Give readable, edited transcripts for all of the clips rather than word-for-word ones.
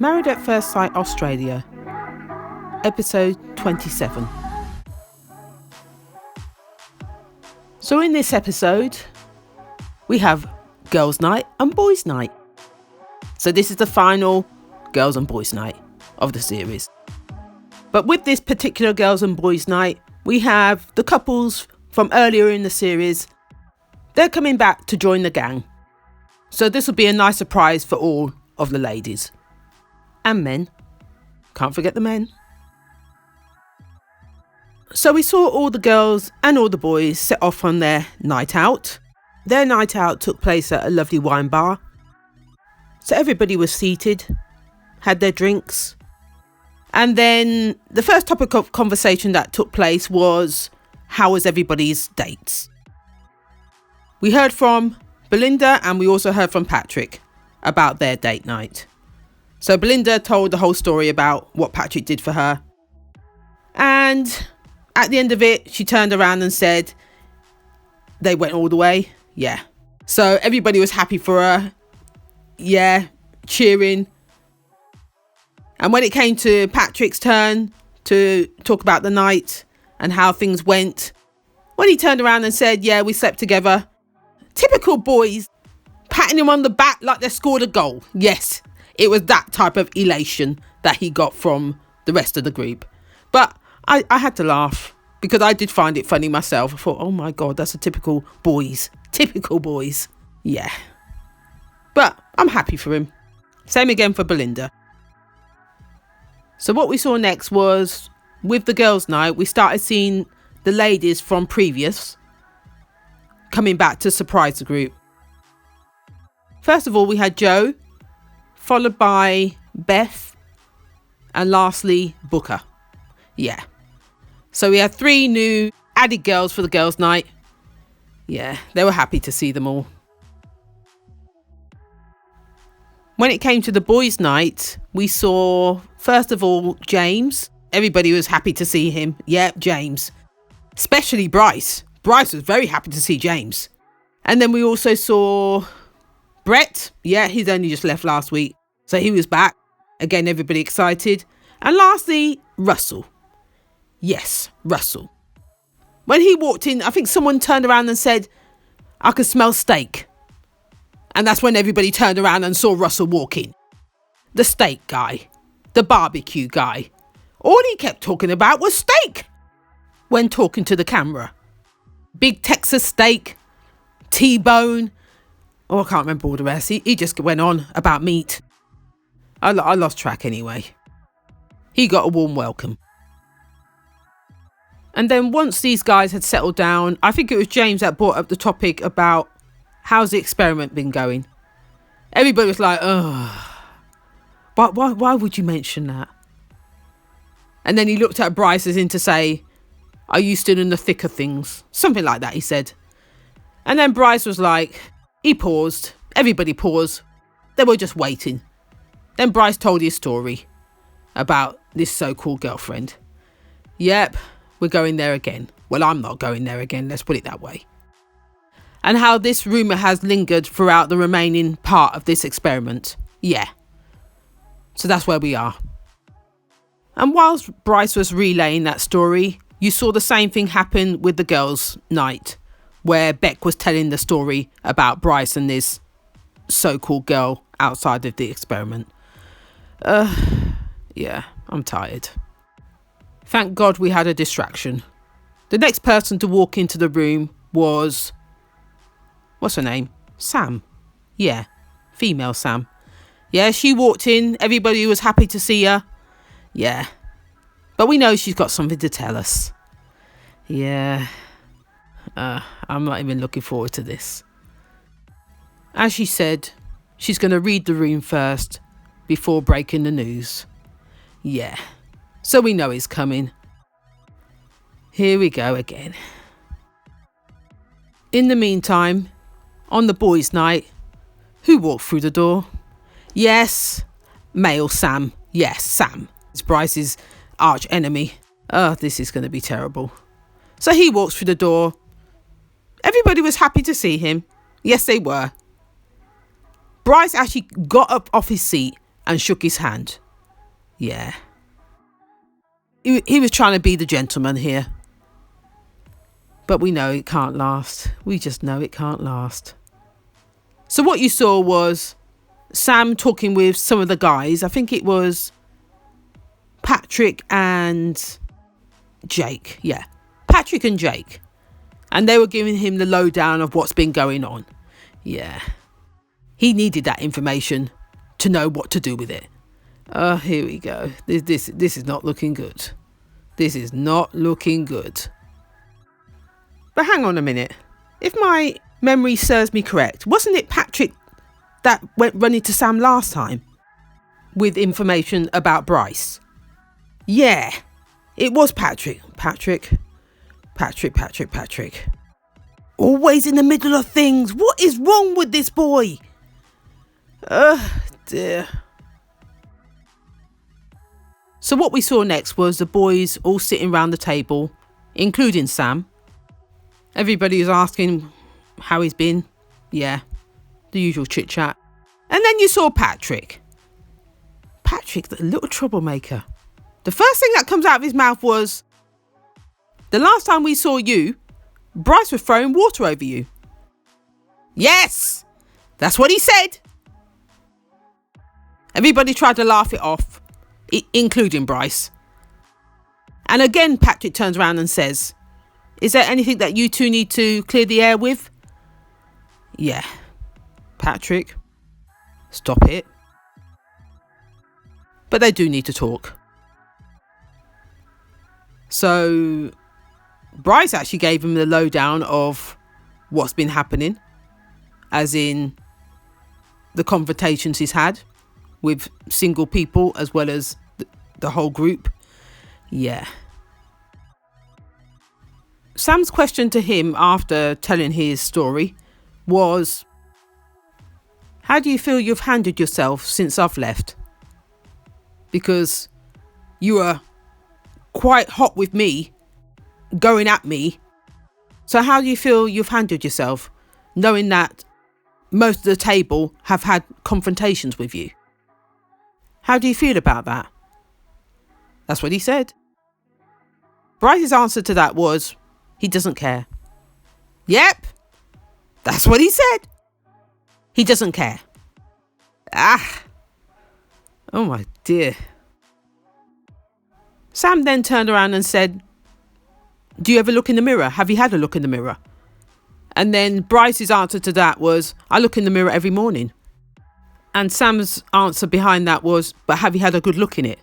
Married at First Sight Australia, Episode 27. So in this episode, we have Girls' Night and Boys' Night. So this is the final Girls and Boys' Night of the series. But with this particular Girls and Boys' Night, we have the couples from earlier in the series. They're coming back to join the gang. So this will be a nice surprise for all of the ladies. And men. Can't forget the men. So we saw all the girls and all the boys set off on their night out. Their night out took place at a lovely wine bar. So everybody was seated, had their drinks. And then the first topic of conversation that took place was, how was everybody's dates? We heard from Belinda and we also heard from Patrick about their date night. So Belinda told the whole story about what Patrick did for her. And at the end of it, she turned around and said, they went all the way. Yeah. So everybody was happy for her. Yeah. Cheering. And when it came to Patrick's turn to talk about the night and how things went, when he turned around and said, yeah, we slept together. Typical boys, patting him on the back like they scored a goal. Yes. It was that type of elation that he got from the rest of the group. But I had to laugh because I did find it funny myself. I thought, oh my God, that's a typical boys. Typical boys. Yeah. But I'm happy for him. Same again for Belinda. So what we saw next was, with the girls' night, we started seeing the ladies from previous coming back to surprise the group. First of all, we had Joe, followed by Beth, and lastly, Booker. Yeah. So we had 3 new added girls for the girls' night. Yeah, they were happy to see them all. When it came to the boys' night, we saw, first of all, James. Everybody was happy to see him. Yeah, James. Especially Bryce. Bryce was very happy to see James. And then we also saw Brett. Yeah, he's only just left last week. So he was back. Again, everybody excited. And lastly, Russell. Yes, Russell. When he walked in, I think someone turned around and said, I could smell steak. And that's when everybody turned around and saw Russell walk in. The steak guy. The barbecue guy. All he kept talking about was steak when talking to the camera. Big Texas steak. T-bone. Oh, I can't remember all the rest. He just went on about meat. I lost track anyway. He got a warm welcome. And then once these guys had settled down, I think it was James that brought up the topic about how's the experiment been going. Everybody was like, ugh. Why would you mention that? And then he looked at Bryce as in to say, are you still in the thick of things? Something like that, he said. And then Bryce was like, he paused. Everybody paused. They were just waiting. Then Bryce told his story about this so-called girlfriend. Yep, we're going there again. Well, I'm not going there again, let's put it that way. And how this rumour has lingered throughout the remaining part of this experiment. Yeah. So that's where we are. And whilst Bryce was relaying that story, you saw the same thing happen with the girls' night, where Beck was telling the story about Bryce and this so-called girl outside of the experiment. Yeah, I'm tired. Thank God we had a distraction. The next person to walk into the room was, what's her name? Sam. Yeah, female Sam. Yeah, she walked in. Everybody was happy to see her. Yeah. But we know she's got something to tell us. Yeah. I'm not even looking forward to this. As she said, she's going to read the room first before breaking the news. Yeah. So we know it's coming. Here we go again. In the meantime, on the boys' night, who walked through the door? Yes, male Sam. Yes, Sam. It's Bryce's arch enemy. Oh, this is going to be terrible. So he walks through the door. Everybody was happy to see him. Yes, they were. Bryce actually got up off his seat and shook his hand. Yeah. He was trying to be the gentleman here. But we know it can't last. We just know it can't last. So what you saw was Sam talking with some of the guys. I think it was Patrick and Jake. Yeah, Patrick and Jake. And they were giving him the lowdown of what's been going on. Yeah. He needed that information to know what to do with it. Oh, here we go. This is not looking good. This is not looking good. But hang on a minute. If my memory serves me correct, wasn't it Patrick that went running to Sam last time with information about Bryce? Yeah, it was Patrick. Patrick. Always in the middle of things. What is wrong with this boy? Oh dear. So what we saw next was the boys all sitting round the table, including Sam. Everybody was asking how he's been. Yeah, the usual chit chat. And then you saw Patrick. Patrick, the little troublemaker. The first thing that comes out of his mouth was, the last time we saw you, Bryce was throwing water over you. Yes, that's what he said. Everybody tried to laugh it off, including Bryce. And again, Patrick turns around and says, is there anything that you two need to clear the air with? Yeah. Patrick, stop it. But they do need to talk. So Bryce actually gave him the lowdown of what's been happening, as in the confrontations he's had with single people as well as the whole group. Yeah. Sam's question to him after telling his story was, how do you feel you've handled yourself since I've left? Because you were quite hot with me, going at me. So how do you feel you've handled yourself, knowing that most of the table have had confrontations with you? How do you feel about that? That's what he said. Bryce's answer to that was, he doesn't care. Yep, that's what he said. He doesn't care. Oh my dear. Sam then turned around and said, do you ever look in the mirror? Have you had a look in the mirror? And then Bryce's answer to that was, I look in the mirror every morning. And Sam's answer behind that was, but have you had a good look in it?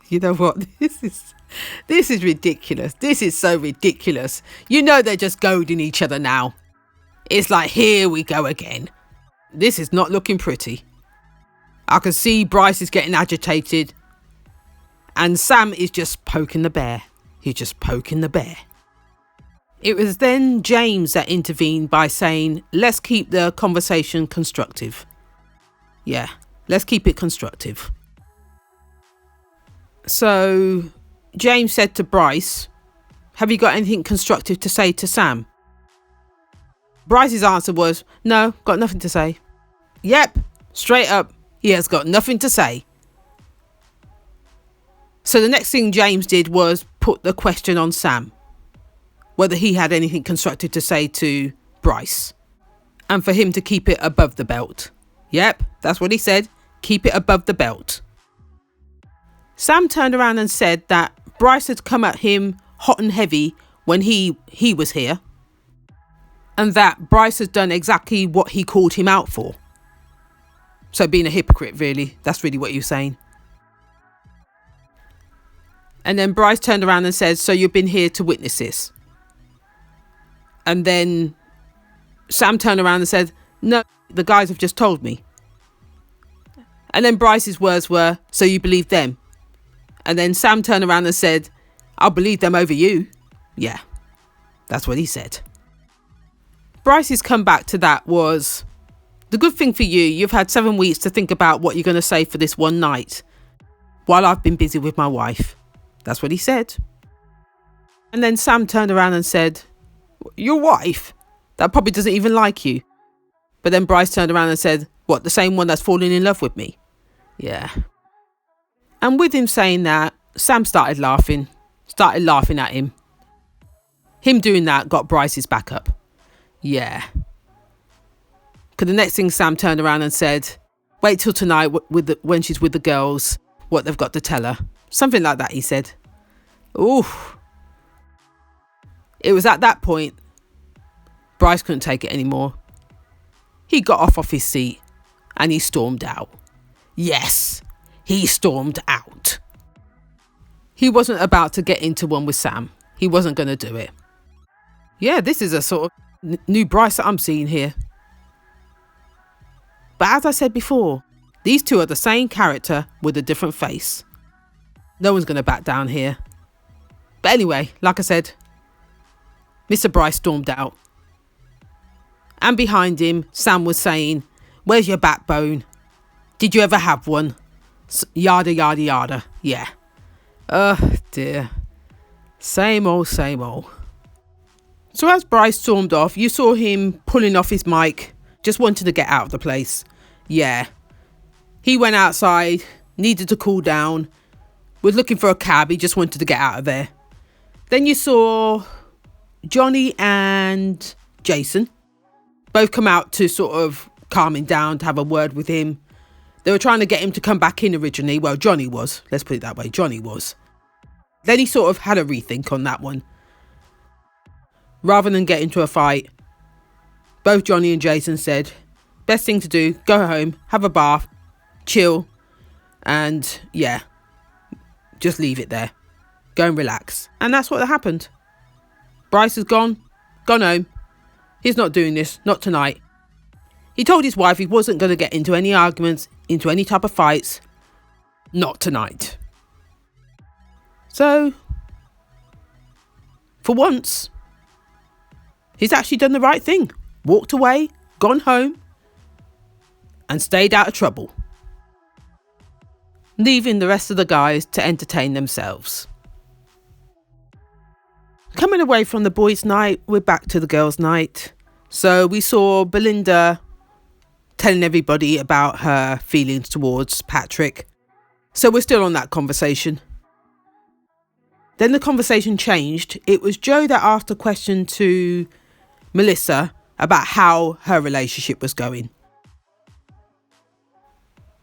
You know what? This is ridiculous. This is so ridiculous. You know they're just goading each other now. It's like, here we go again. This is not looking pretty. I can see Bryce is getting agitated. And Sam is just poking the bear. He's just poking the bear. It was then James that intervened by saying, let's keep the conversation constructive. Yeah, let's keep it constructive. So James said to Bryce, have you got anything constructive to say to Sam? Bryce's answer was, no, got nothing to say. Yep, straight up, he has got nothing to say. So the next thing James did was put the question on Sam, whether he had anything constructive to say to Bryce, and for him to keep it above the belt. Yep, that's what he said, keep it above the belt. Sam turned around and said that Bryce had come at him hot and heavy when he was here, and that Bryce has done exactly what he called him out for. So being a hypocrite, really, that's really what he was saying. And then Bryce turned around and said, so you've been here to witness this? And then Sam turned around and said, no, the guys have just told me. And then Bryce's words were, so you believe them? And then Sam turned around and said, I'll believe them over you. Yeah, that's what he said. Bryce's comeback to that was, the good thing for you, you've had 7 weeks to think about what you're going to say for this one night, while I've been busy with my wife. That's what he said. And then Sam turned around and said, your wife? That probably doesn't even like you. But then Bryce turned around and said, What, the same one that's fallen in love with me? Yeah. And with him saying that, Sam started laughing at him. Him doing that got Bryce's back up. Yeah. Because the next thing Sam turned around and said, wait till tonight when she's with the girls, what they've got to tell her. Something like that, he said. Ooh. It was at that point, Bryce couldn't take it anymore. He got off his seat and he stormed out. Yes, he stormed out. He wasn't about to get into one with Sam. He wasn't going to do it. Yeah, this is a sort of new Bryce that I'm seeing here. But as I said before, these two are the same character with a different face. No one's going to back down here. But anyway, like I said, Mr. Bryce stormed out. And behind him, Sam was saying, where's your backbone? Did you ever have one? Yada, yada, yada. Yeah. Oh dear. Same old, same old. So as Bryce stormed off, you saw him pulling off his mic, just wanted to get out of the place. Yeah. He went outside, needed to cool down, was looking for a cab, he just wanted to get out of there. Then you saw Johnny and Jason both come out to sort of calm him down, to have a word with him. They were trying to get him to come back in originally. Well, Johnny was. Let's put it that way. Johnny was. Then he sort of had a rethink on that one. Rather than get into a fight, both Johnny and Jason said, best thing to do, go home, have a bath, chill, and yeah, just leave it there. Go and relax. And that's what happened. Bryce is gone home. He's not doing this, not tonight. He told his wife he wasn't going to get into any arguments, into any type of fights. Not tonight. So, for once, he's actually done the right thing. Walked away, gone home, and stayed out of trouble. Leaving the rest of the guys to entertain themselves. Coming away from the boys' night, we're back to the girls' night. So we saw Belinda telling everybody about her feelings towards Patrick. So we're still on that conversation. Then the conversation changed. It was Joe that asked a question to Melissa about how her relationship was going.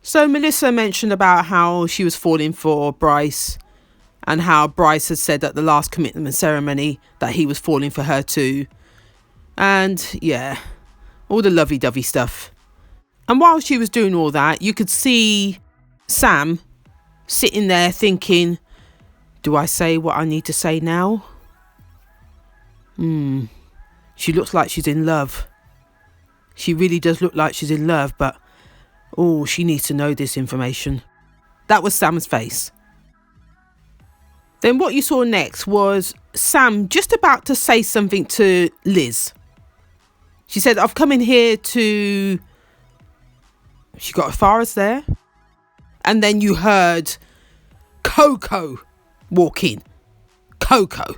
So Melissa mentioned about how she was falling for Bryce and how Bryce had said at the last commitment ceremony that he was falling for her too. And yeah, all the lovey-dovey stuff. And while she was doing all that, you could see Sam sitting there thinking, do I say what I need to say now? She looks like she's in love. She really does look like she's in love, but oh, she needs to know this information. That was Sam's face. Then what you saw next was Sam just about to say something to Liz. She said, I've come in here to... She got as far as there. And then you heard Coco walk in. Coco.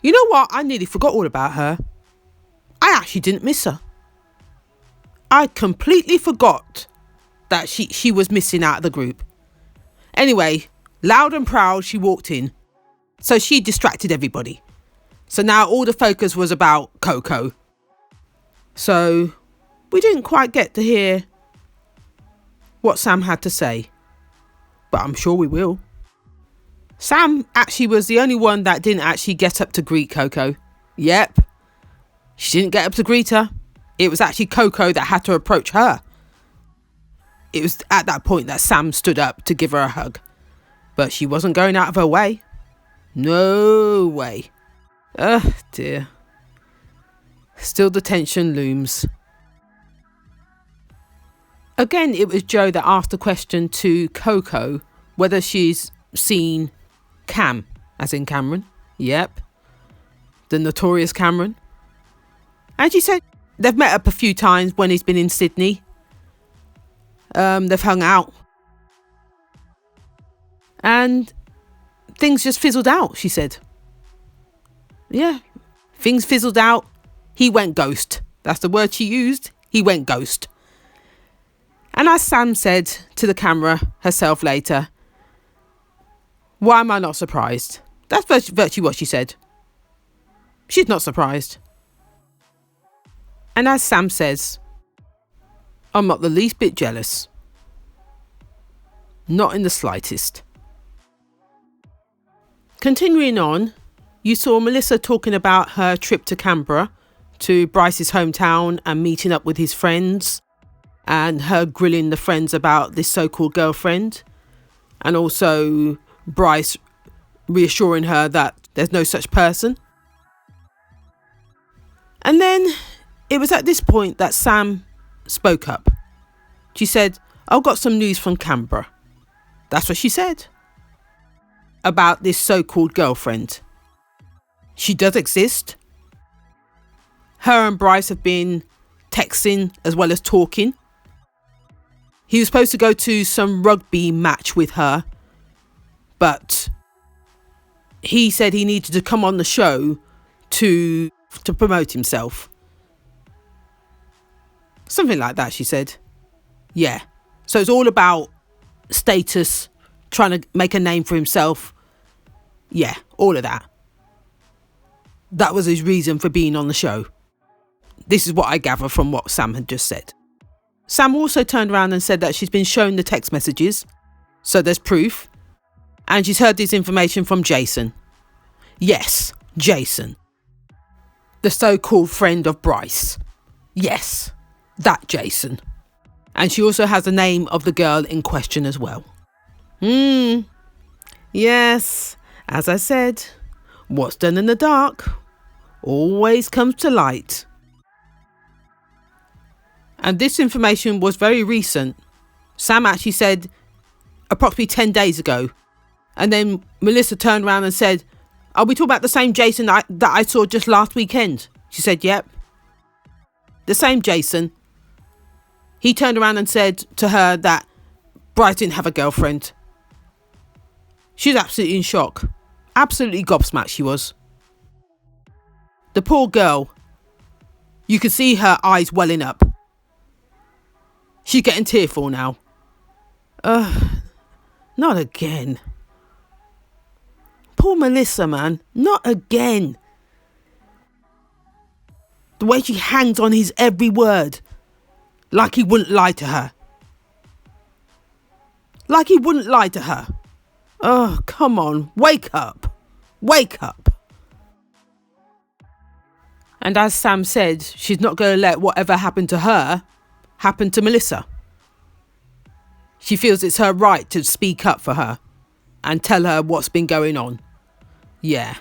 You know what? I nearly forgot all about her. I actually didn't miss her. I completely forgot that she was missing out of the group. Anyway, loud and proud, she walked in. So she distracted everybody. So now all the focus was about Coco. So we didn't quite get to hear what Sam had to say. But I'm sure we will. Sam actually was the only one that didn't actually get up to greet Coco. Yep. She didn't get up to greet her. It was actually Coco that had to approach her. It was at that point that Sam stood up to give her a hug. But she wasn't going out of her way. No way. Oh dear. Still the tension looms. Again, it was Joe that asked a question to Coco whether she's seen Cam, as in Cameron. Yep. The notorious Cameron. And she said they've met up a few times when he's been in Sydney. They've hung out. And things just fizzled out, she said. Yeah, things fizzled out. He went ghost. That's the word she used. He went ghost. And as Sam said to the camera herself later, why am I not surprised? That's virtually what she said. She's not surprised. And as Sam says, I'm not the least bit jealous. Not in the slightest. Continuing on, you saw Melissa talking about her trip to Canberra, to Bryce's hometown, and meeting up with his friends, and her grilling the friends about this so-called girlfriend, and also Bryce reassuring her that there's no such person. And then it was at this point that Sam spoke up. She said, I've got some news from Canberra. That's what she said. About this so-called girlfriend. She does exist. Her and Bryce have been texting as well as talking. He was supposed to go to some rugby match with her, but he said he needed to come on the show to promote himself. Something like that, she said. Yeah. So it's all about status, trying to make a name for himself. Yeah, all of that. That was his reason for being on the show. This is what I gather from what Sam had just said. Sam also turned around and said that she's been shown the text messages, so there's proof, and she's heard this information from Jason. Yes, Jason. The so-called friend of Bryce. Yes, that Jason. And she also has the name of the girl in question as well. Yes, as I said, what's done in the dark always comes to light. And this information was very recent. Sam actually said approximately 10 days ago. And then Melissa turned around and said, are we talking about the same Jason that I saw just last weekend? She said, yep. The same Jason. He turned around and said to her that Bryce didn't have a girlfriend. She was absolutely in shock. Absolutely gobsmacked she was. The poor girl. You could see her eyes welling up. She's getting tearful now. Not again. Poor Melissa, man. Not again. The way she hangs on his every word. Like he wouldn't lie to her. Like he wouldn't lie to her. Oh, come on. Wake up. Wake up. And as Sam said, she's not going to let whatever happened to her happen to Melissa. She feels it's her right to speak up for her and tell her what's been going on. Yeah.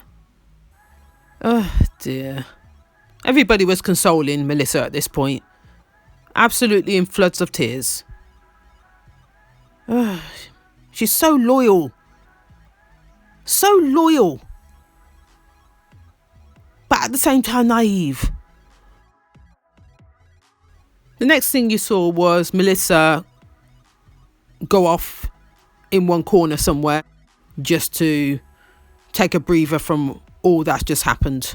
Oh, dear. Everybody was consoling Melissa at this point. Absolutely in floods of tears. She's so loyal. So loyal. But at the same time naive. The next thing you saw was Melissa go off in one corner somewhere just to take a breather from all that's just happened.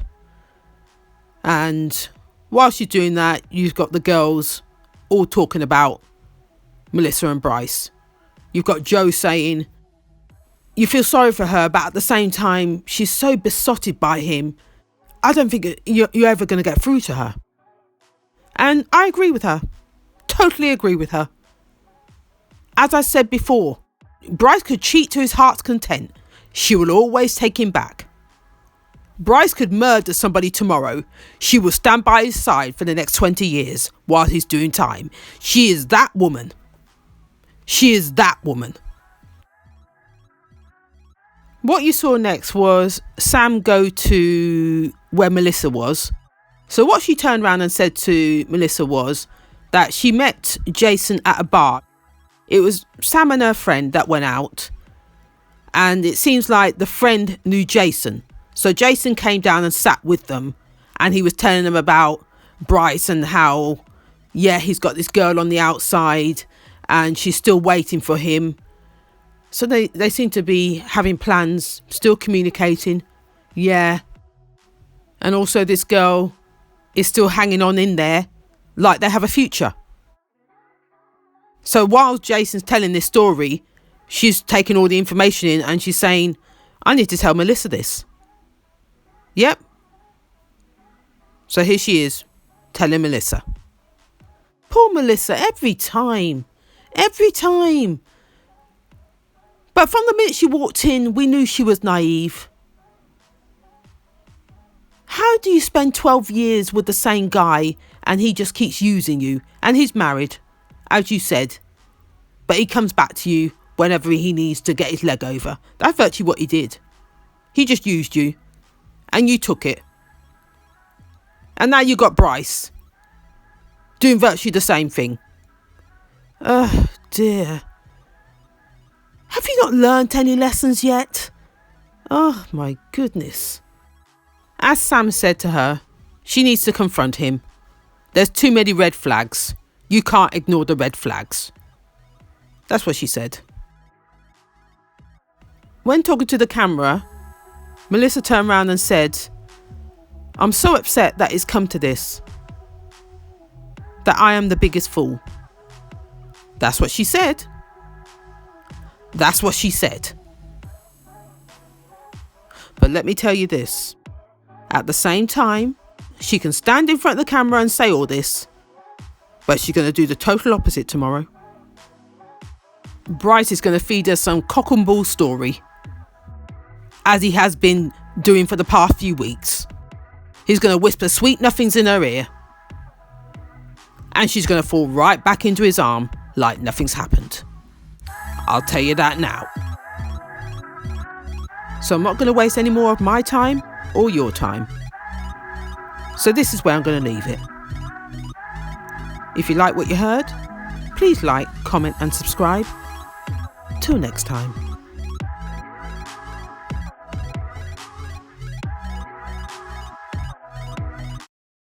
And while she's doing that, you've got the girls all talking about Melissa and Bryce. You've got Joe saying you feel sorry for her, but at the same time, she's so besotted by him. I don't think you're ever going to get through to her. And I agree with her. Totally agree with her. As I said before, Bryce could cheat to his heart's content. She will always take him back. Bryce could murder somebody tomorrow. She will stand by his side for the next 20 years while he's doing time. She is that woman. She is that woman. What you saw next was Sam go to where Melissa was. So what she turned around and said to Melissa was that she met Jason at a bar. It was Sam and her friend that went out. And it seems like the friend knew Jason. So Jason came down and sat with them. And he was telling them about Bryce and how, yeah, he's got this girl on the outside and she's still waiting for him. So they seem to be having plans, still communicating. Yeah. And also this girl is still hanging on in there like they have a future. So while Jason's telling this story, she's taking all the information in and she's saying, I need to tell Melissa this. Yep. So here she is, telling Melissa. Poor Melissa, every time. But from the minute she walked in, we knew she was naive. How do you spend 12 years with the same guy and he just keeps using you? And he's married, as you said. But he comes back to you whenever he needs to get his leg over. That's virtually what he did. He just used you. And you took it. And now you got Bryce. Doing virtually the same thing. Oh dear. Have you not learnt any lessons yet? Oh my goodness. As Sam said to her, she needs to confront him. There's too many red flags. You can't ignore the red flags. That's what she said. When talking to the camera, Melissa turned around and said, I'm so upset that it's come to this. That I am the biggest fool. That's what she said. That's what she said. But let me tell you this. At the same time, she can stand in front of the camera and say all this, but she's going to do the total opposite tomorrow. Bryce is going to feed us some cock and bull story, as he has been doing for the past few weeks. He's going to whisper sweet nothings in her ear, and she's going to fall right back into his arm like nothing's happened. I'll tell you that now. So I'm not going to waste any more of my time or your time. So this is where I'm going to leave it. If you like what you heard, please like, comment and subscribe. Till next time.